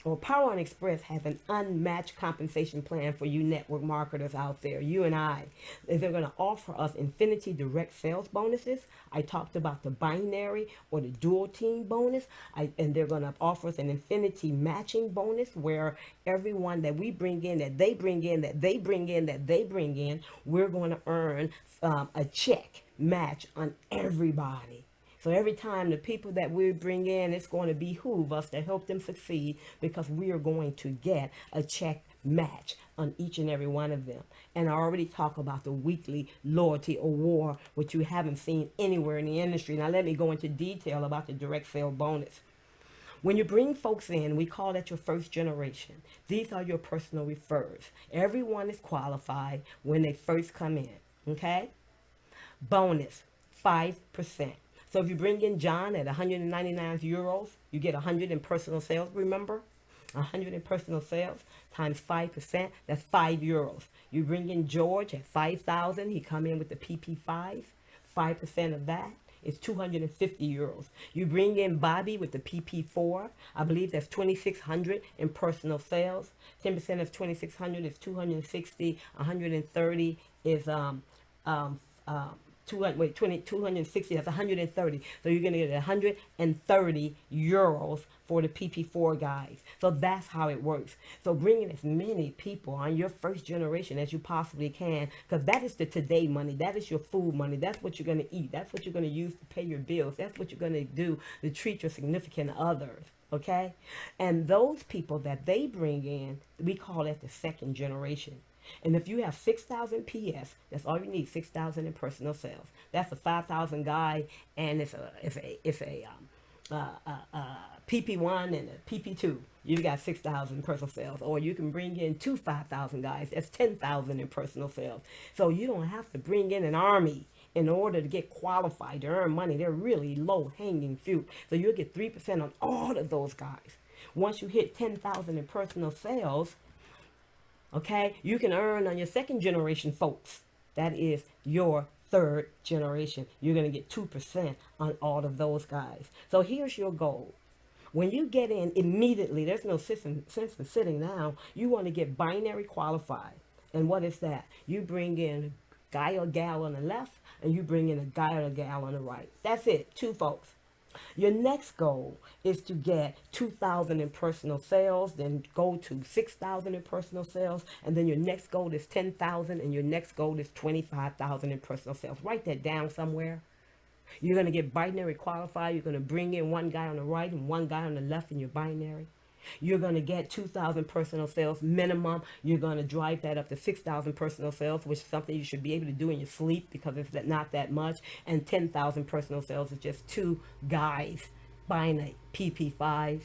or PowerOn Express has an unmatched compensation plan for you network marketers out there, you and I. They're going to offer us infinity direct sales bonuses. I talked about the binary or the dual team bonus. And they're going to offer us an infinity matching bonus where everyone that we bring in, that they bring in, that they bring in, that they bring in, we're going to earn a check match on everybody. So every time the people that we bring in, it's going to behoove us to help them succeed because we are going to get a check match on each and every one of them. And I already talked about the weekly loyalty award, which you haven't seen anywhere in the industry. Now let me go into detail about the direct sale bonus. When you bring folks in, we call that your first generation. These are your personal referrers. Everyone is qualified when they first come in, okay? Bonus, 5%. So if you bring in John at 199 euros, you get 100 in personal sales, remember? 100 in personal sales times 5%, that's 5 euros. You bring in George at 5,000, he come in with the PP5, 5% of that is 250 euros. You bring in Bobby with the PP4, I believe that's 2,600 in personal sales. 10% of 2,600 is 260, 130 is 260, that's 130. So you're going to get 130 euros for the PP4 guys. So that's how it works. So bring in as many people on your first generation as you possibly can, because that is the today money. That is your food money. That's what you're going to eat. That's what you're going to use to pay your bills. That's what you're going to do to treat your significant others. Okay? And those people that they bring in, we call that the second generation. And if you have 6,000 PS, that's all you need, 6,000 in personal sales. That's a 5,000 guy, and it's a PP1 and a PP2. You've got 6,000 in personal sales. Or you can bring in 5,000 guys. That's 10,000 in personal sales. So you don't have to bring in an army in order to get qualified to earn money. They're really low-hanging fruit. So you'll get 3% on all of those guys. Once you hit 10,000 in personal sales, okay, you can earn on your second generation folks. That is your third generation. You're going to get 2% on all of those guys. So here's your goal. When you get in immediately, there's no sense in sitting down. You want to get binary qualified. And what is that? You bring in a guy or gal on the left, and you bring in a guy or gal on the right. That's it, 2 folks. Your next goal is to get 2,000 in personal sales, then go to 6,000 in personal sales, and then your next goal is 10,000, and your next goal is 25,000 in personal sales. Write that down somewhere. You're going to get binary qualified. You're going to bring in one guy on the right and one guy on the left in your binary. You're going to get 2,000 personal sales minimum. You're going to drive that up to 6,000 personal sales, which is something you should be able to do in your sleep because it's not that much. And 10,000 personal sales is just 2 guys buying a PP5.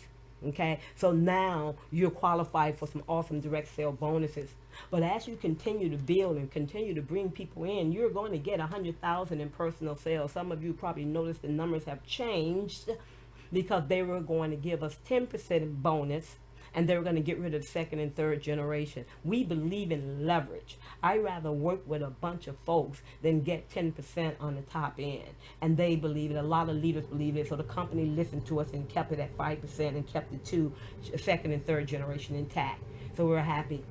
Okay, so now you're qualified for some awesome direct sale bonuses. But as you continue to build and continue to bring people in, you're going to get 100,000 in personal sales. Some of you probably noticed the numbers have changed, because they were going to give us 10% bonus and they're going to get rid of second and third generation. We believe in leverage. I'd rather work with a bunch of folks than get 10% on the top end. And they believe it. A lot of leaders believe it. So the company listened to us and kept it at 5% and kept the second and third generation intact. So we're happy.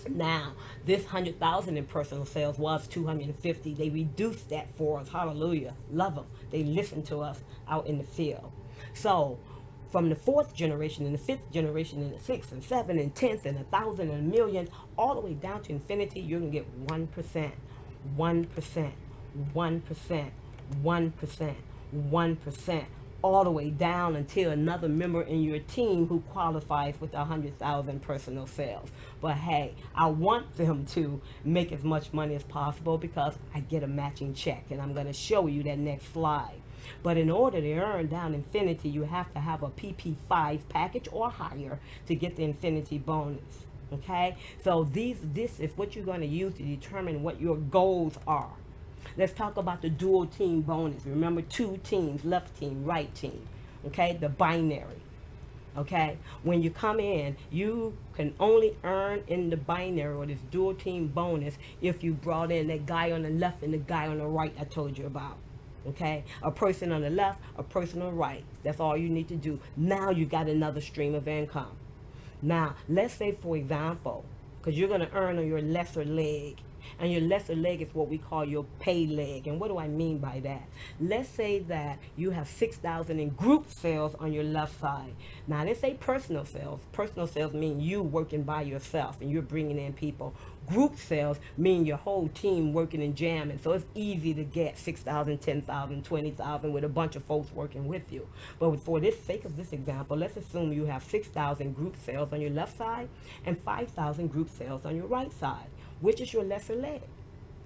Now, this 100,000 in personal sales was 250. They reduced that for us. Hallelujah. Love them. They listened to us out in the field. So, from the fourth generation and the fifth generation and the sixth and seventh and 10th and 1,000 and a million, all the way down to infinity, you're going to get 1%, 1%, 1%, 1%, 1%, all the way down until another member in your team who qualifies with 100,000 personal sales. But hey, I want them to make as much money as possible because I get a matching check, and I'm going to show you that next slide. But in order to earn down infinity, you have to have a PP5 package or higher to get the infinity bonus. Okay, so this is what you're going to use to determine what your goals are. Let's talk about the dual team bonus. Remember, 2 teams, left team, right team. Okay, the binary. Okay, when you come in, you can only earn in the binary or this dual team bonus if you brought in that guy on the left and the guy on the right I told you about. Okay, a person on the left, a person on the right. That's all you need to do. Now you got another stream of income. Now, let's say, for example, because you're going to earn on your lesser leg. And your lesser leg is what we call your pay leg. And what do I mean by that? Let's say that you have 6,000 in group sales on your left side. Now, I didn't say personal sales. Personal sales mean you working by yourself and you're bringing in people. Group sales mean your whole team working and jamming. So it's easy to get 6,000, 10,000, 20,000 with a bunch of folks working with you. But for the sake of this example, let's assume you have 6,000 group sales on your left side and 5,000 group sales on your right side. Which is your lesser leg?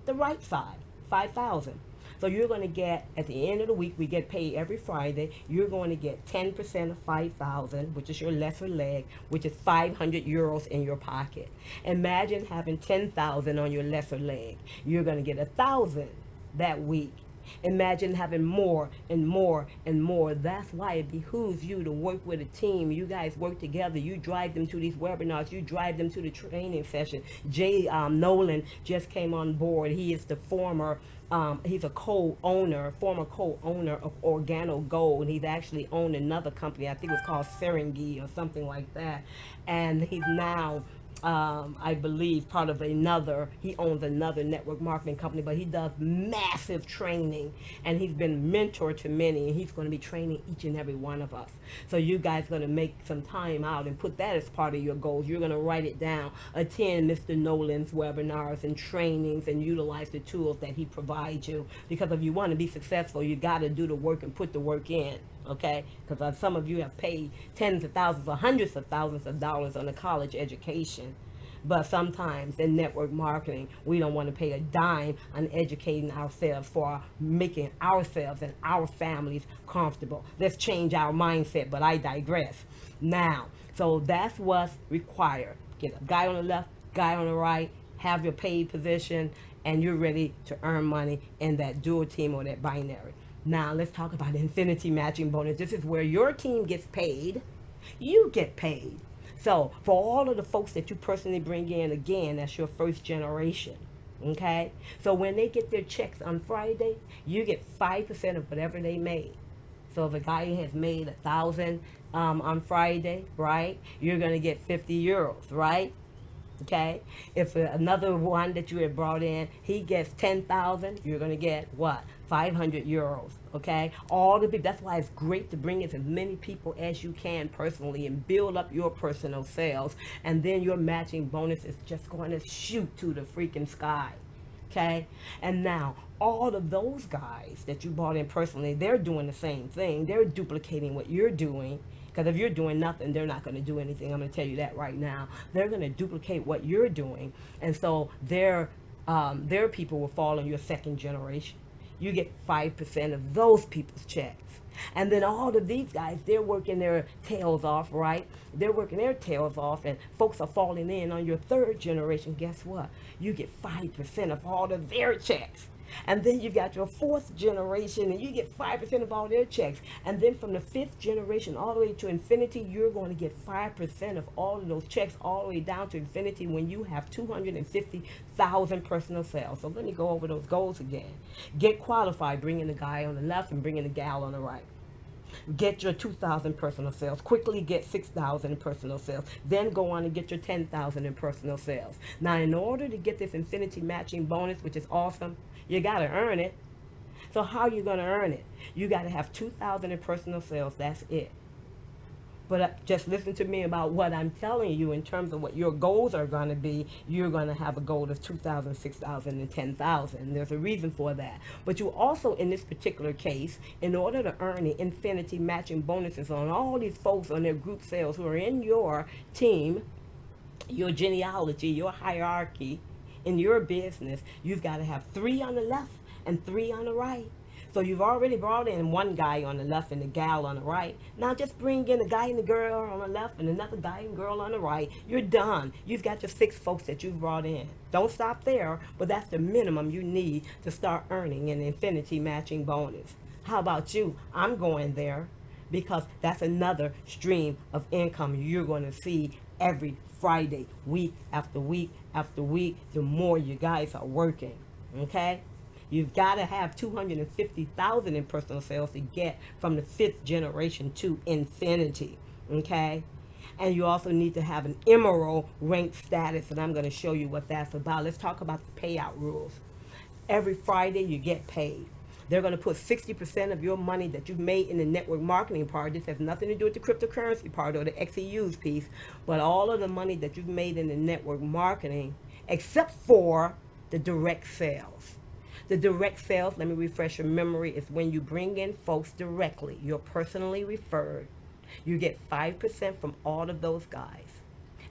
The right side, 5,000. So you're going to get, at the end of the week, we get paid every Friday, you're going to get 10% of 5,000, which is your lesser leg, which is 500 euros in your pocket. Imagine having 10,000 on your lesser leg. You're going to get 1,000 that week. Imagine having more and more and more. That's why it behooves you to work with a team. You guys work together. You drive them to these webinars. You drive them to the training session. Jay Nolan just came on board. He is the he's a former co-owner of Organo Gold. He's actually owned another company. I think it was called Serengi or something like that. And he's now I believe part of he owns another network marketing company, but he does massive training and he's been mentor to many, and he's going to be training each and every one of us. So you guys are going to make some time out and put that as part of your goals. You're going to write it down, attend Mr. Nolan's webinars and trainings and utilize the tools that he provides you, because if you want to be successful, you got to do the work and put the work in. Okay, because some of you have paid tens of thousands or hundreds of thousands of dollars on a college education. But sometimes in network marketing, we don't want to pay a dime on educating ourselves for making ourselves and our families comfortable. Let's change our mindset, but I digress. Now, so that's what's required. Get a guy on the left, guy on the right, have your paid position, and you're ready to earn money in that dual team or that binary. Now, let's talk about infinity matching bonus. This is where your team gets paid, you get paid. So, for all of the folks that you personally bring in, again, that's your first generation, okay? So, when they get their checks on Friday, you get 5% of whatever they made. So, if a guy has made 1,000 on Friday, right, you're going to get 50 euros, right? Okay, if another one that you had brought in, he gets 10,000, you're going to get what? 500 euros. Okay, all the people. That's why it's great to bring in as many people as you can personally and build up your personal sales, and then your matching bonus is just going to shoot to the freaking sky. Okay, and now all of those guys that you brought in personally, they're doing the same thing. They're duplicating what you're doing. Because if you're doing nothing, they're not going to do anything. I'm going to tell you that right now. They're going to duplicate what you're doing. And so their people will fall on your second generation. You get 5% of those people's checks. And then all of these guys, they're working their tails off, right? They're working their tails off, and folks are falling in on your third generation. Guess what? You get 5% of all of their checks. And then you got your fourth generation, and you get 5% of all their checks. And then from the fifth generation all the way to infinity, you're going to get 5% of all of those checks all the way down to infinity when you have 250,000 personal sales. So let me go over those goals again. Get qualified, bring in the guy on the left and bring in the gal on the right. Get your 2,000 personal sales. Quickly get 6,000 in personal sales. Then go on and get your 10,000 in personal sales. Now, in order to get this infinity matching bonus, which is awesome, you got to earn it. So how are you going to earn it? You got to have 2,000 in personal sales. That's it. But just listen to me about what I'm telling you in terms of what your goals are going to be. You're going to have a goal of 2,000, 6,000, and 10,000. There's a reason for that. But you also, in this particular case, in order to earn the infinity matching bonuses on all these folks on their group sales who are in your team, your genealogy, your hierarchy, in your business, you've got to have 3 on the left and 3 on the right. So you've already brought in one guy on the left and the gal on the right. Now just bring in a guy and a girl on the left and another guy and girl on the right. You're done. You've got your 6 folks that you've brought in. Don't stop there, but that's the minimum you need to start earning an infinity matching bonus. How about you? I'm going there because that's another stream of income you're going to see every Friday, week after week after week, the more you guys are working. Okay? You've got to have 250,000 in personal sales to get from the 5th generation to infinity, okay? And you also need to have an emerald rank status, and I'm going to show you what that's about. Let's talk about the payout rules. Every Friday, you get paid. They're going to put 60% of your money that you've made in the network marketing part. This has nothing to do with the cryptocurrency part or the XEUs piece, but all of the money that you've made in the network marketing, except for the direct sales. The direct sales, let me refresh your memory, is when you bring in folks directly. You're personally referred. You get 5% from all of those guys.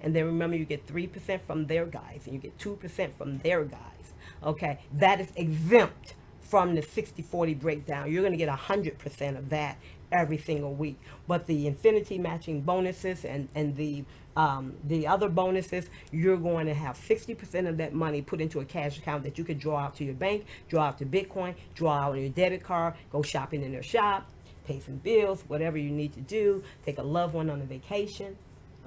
And then remember, you get 3% from their guys, and you get 2% from their guys. Okay, that is exempt from the 60-40 breakdown. You're going to get 100% of that every single week. But the infinity matching bonuses and the other bonuses, you're going to have 60% of that money put into a cash account that you could draw out to your bank, draw out to Bitcoin, draw out on your debit card, go shopping in their shop, pay some bills, whatever you need to do, take a loved one on a vacation,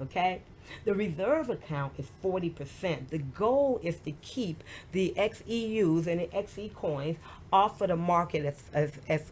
okay? The reserve account is 40%. The goal is to keep the XEUs and the XeCoins off of the market as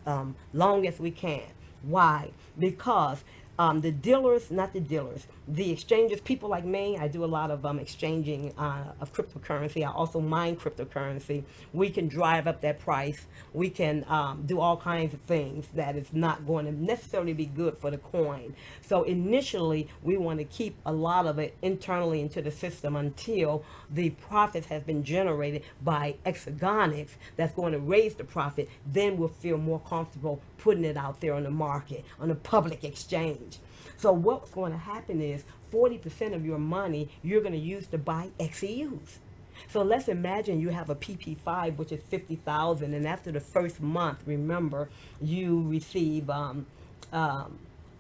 long as we can. Why? Because the dealers, not the dealers, the exchanges, people like me, I do a lot of exchanging of cryptocurrency. I also mine cryptocurrency. We can drive up that price. We can do all kinds of things that is not going to necessarily be good for the coin. So initially, we want to keep a lot of it internally into the system until the profits has been generated by Exergonix that's going to raise the profit. Then we'll feel more comfortable putting it out there on the market, on a public exchange. So what's going to happen is 40% of your money you're going to use to buy XEUs. So let's imagine you have a PP5, which is 50,000, and after the first month, remember, you receive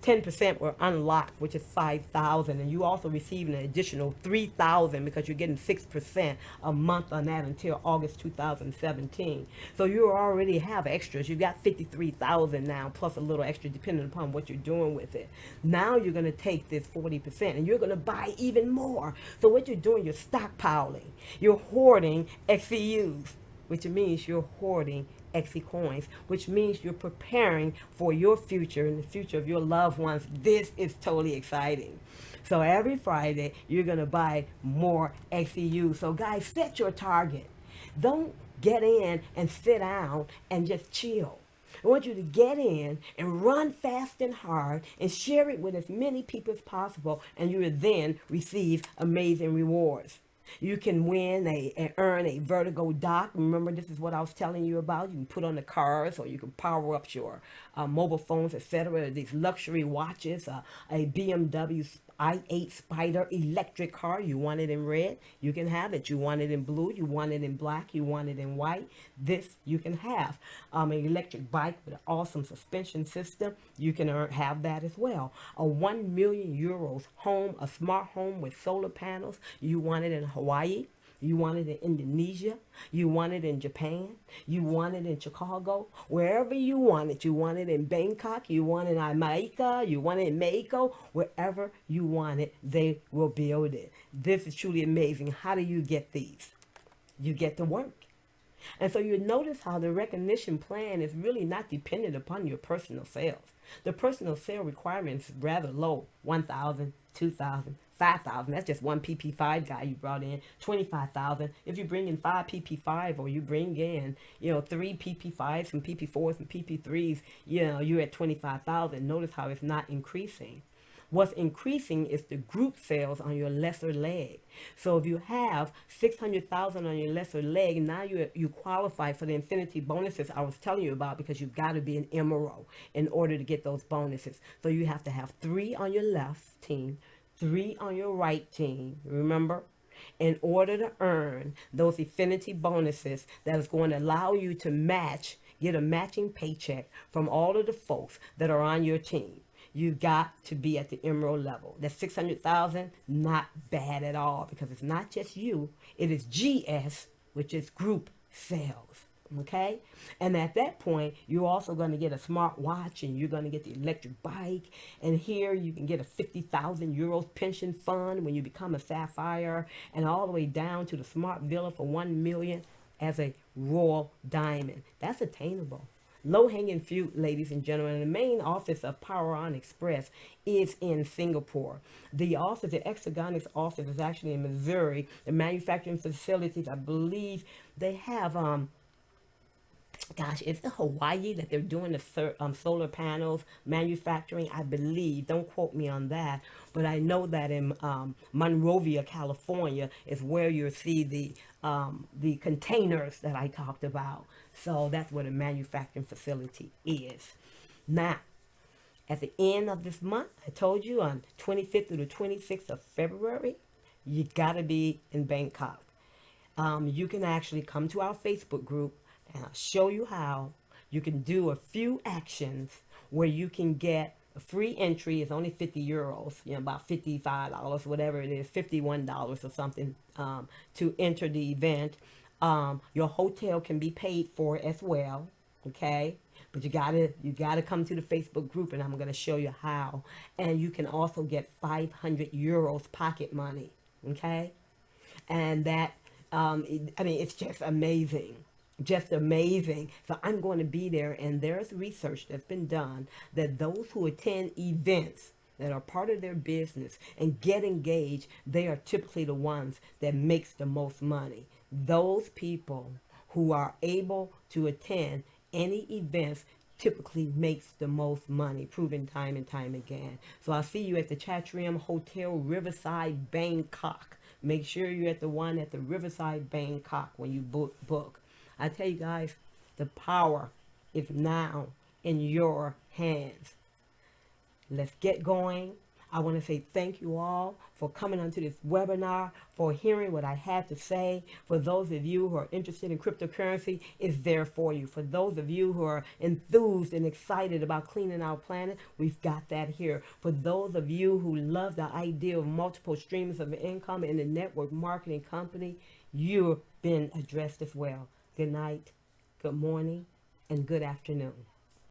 10% were unlocked, which is 5,000, and you also receive an additional 3,000 because you're getting 6% a month on that until August 2017. So you already have extras. You've got 53,000 now, plus a little extra depending upon what you're doing with it. Now you're going to take this 40% and you're going to buy even more. So what you're doing, you're stockpiling. You're hoarding XEUs, which means you're hoarding XeCoins, which means you're preparing for your future and the future of your loved ones. This is totally exciting. So every Friday, you're going to buy more XEU. So guys, set your target. Don't get in and sit down and just chill. I want you to get in and run fast and hard and share it with as many people as possible, and you will then receive amazing rewards. You can win and earn a vertigo dock. Remember, this is what I was telling you about. You can put on the cars, or you can power up your mobile phones, etc. These luxury watches, a BMW i8 Spider electric car. You want it in red, you can have it. You want it in blue, you want it in black, you want it in white. This you can have. An electric bike with an awesome suspension system. You can have that as well. A 1 million euros home, a smart home with solar panels. You want it in Hawaii. You want it in Indonesia. You want it in Japan. You want it in Chicago. Wherever you want it. You want it in Bangkok. You want it in Jamaica. You want it in Mexico. Wherever you want it, they will build it. This is truly amazing. How do you get these? You get to work. And so you notice how the recognition plan is really not dependent upon your personal sales. The personal sale requirement is rather low, 1,000, 2,000, 5,000. That's just one PP5 guy you brought in. 25,000. If you bring in 5 PP5 or you bring in, 3 PP5s, some PP4s, some PP3s, you're at 25,000. Notice how it's not increasing. What's increasing is the group sales on your lesser leg. So if you have 600,000 on your lesser leg, now you qualify for the infinity bonuses I was telling you about, because you've got to be an emerald in order to get those bonuses. So you have to have 3 on your left team, 3 on your right team, remember? In order to earn those infinity bonuses that is going to allow you to get a matching paycheck from all of the folks that are on your team. You've got to be at the emerald level. That 600,000, not bad at all, because it's not just you. It is GS, which is group sales. Okay? And at that point, you're also going to get a smart watch, and you're going to get the electric bike. And here you can get a 50,000 euros pension fund when you become a sapphire, and all the way down to the smart villa for 1 million as a royal diamond. That's attainable. Low-hanging fruit, ladies and gentlemen. The main office of PowerOn Express is in Singapore. The office, the Exergonix office, is actually in Missouri. The manufacturing facilities, I believe, they have, it's the Hawaii that they're doing the solar panels manufacturing, I believe. Don't quote me on that. But I know that in Monrovia, California, is where you'll see the containers that I talked about. So that's where the manufacturing facility is. Now, at the end of this month, I told you on 25th through the 26th of February, you got to be in Bangkok. You can actually come to our Facebook group, and I'll show you how you can do a few actions where you can get a free entry. Is only 50 euros, about $55, whatever it is, $51 or something, to enter the event. Your hotel can be paid for as well, okay? But you gotta come to the Facebook group, and I'm gonna show you how. And you can also get 500 euros pocket money, okay? And that, it's just amazing. Just amazing. So I'm going to be there, and there's research that's been done that those who attend events that are part of their business and get engaged, they are typically the ones that makes the most money. Those people who are able to attend any events typically makes the most money, proven time and time again. So I'll see you at the Chatrium Hotel Riverside, Bangkok. Make sure you're at the one at the Riverside, Bangkok when you book. I tell you guys, the power is now in your hands. Let's get going. I want to say thank you all for coming onto this webinar, for hearing what I had to say. For those of you who are interested in cryptocurrency, it's there for you. For those of you who are enthused and excited about cleaning our planet, we've got that here. For those of you who love the idea of multiple streams of income in the network marketing company, you've been addressed as well. Good night, good morning, and good afternoon.